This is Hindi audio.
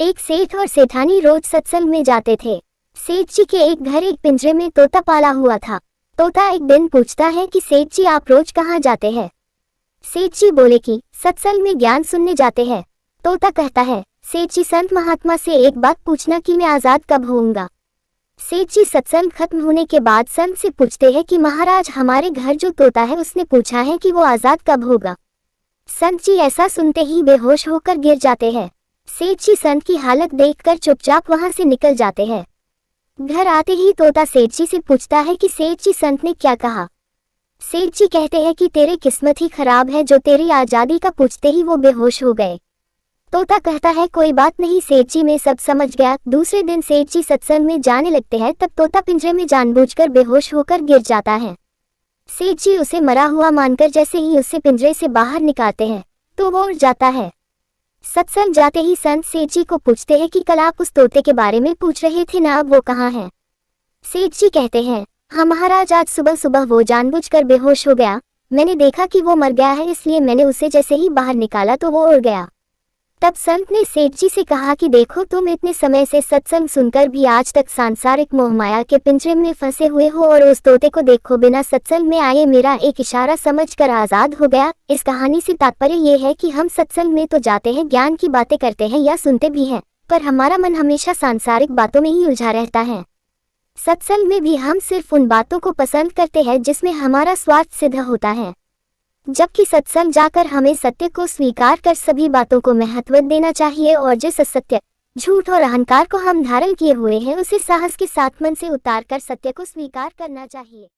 एक सेठ और सेठानी रोज सत्संग में जाते थे। सेठ जी के एक घर एक पिंजरे में तोता पाला हुआ था। तोता एक दिन पूछता है कि सेठ जी आप रोज कहाँ जाते हैं। सेठ जी बोले कि सत्संग में ज्ञान सुनने जाते हैं। तोता कहता है सेठ जी संत महात्मा से एक बात पूछना कि मैं आजाद कब होऊंगा। सेठ जी सत्संग खत्म होने के बाद संत से पूछते हैं कि महाराज हमारे घर जो तोता है उसने पूछा है कि वो आजाद कब होगा। संत जी ऐसा सुनते ही बेहोश होकर गिर जाते हैं। सेठ जी संत की हालत देखकर चुपचाप वहां से निकल जाते हैं। घर आते ही तोता सेठ जी से पूछता है कि सेठ जी संत ने क्या कहा। सेठ जी कहते हैं कि तेरी किस्मत ही खराब है जो तेरी आजादी का पूछते ही वो बेहोश हो गए। तोता कहता है कोई बात नहीं सेठ जी मैं सब समझ गया। दूसरे दिन सेठ जी सत्संग में जाने लगते हैं तब तोता पिंजरे में जानबूझकर बेहोश होकर गिर जाता है। सेठ जी उसे मरा हुआ मानकर जैसे ही उसे पिंजरे से बाहर निकालते हैं तो वो उड़ जाता है। सत्संग जाते ही संत सेठ जी को पूछते हैं कि कल आप उस तोते के बारे में पूछ रहे थे ना, अब वो कहाँ है। सेठ जी कहते हैं हाँ महाराज आज सुबह सुबह वो जानबूझकर बेहोश हो गया। मैंने देखा कि वो मर गया है इसलिए मैंने उसे जैसे ही बाहर निकाला तो वो उड़ गया। तब संत ने सेठ जी से कहा कि देखो तुम इतने समय से सत्संग सुनकर भी आज तक सांसारिक मोहमाया के पिंजरे में फंसे हुए हो और उस तोते को देखो बिना सत्संग में आए मेरा एक इशारा समझकर आजाद हो गया। इस कहानी से तात्पर्य ये है कि हम सत्संग में तो जाते हैं, ज्ञान की बातें करते हैं या सुनते भी हैं, पर हमारा मन हमेशा सांसारिक बातों में ही उलझा रहता है। सत्संग में भी हम सिर्फ उन बातों को पसंद करते हैं जिसमें हमारा स्वार्थ सिद्ध होता है, जबकि सत्संग जाकर हमें सत्य को स्वीकार कर सभी बातों को महत्व देना चाहिए और जिस असत्य, झूठ और अहंकार को हम धारण किए हुए हैं उसे साहस के साथ मन से उतार कर सत्य को स्वीकार करना चाहिए।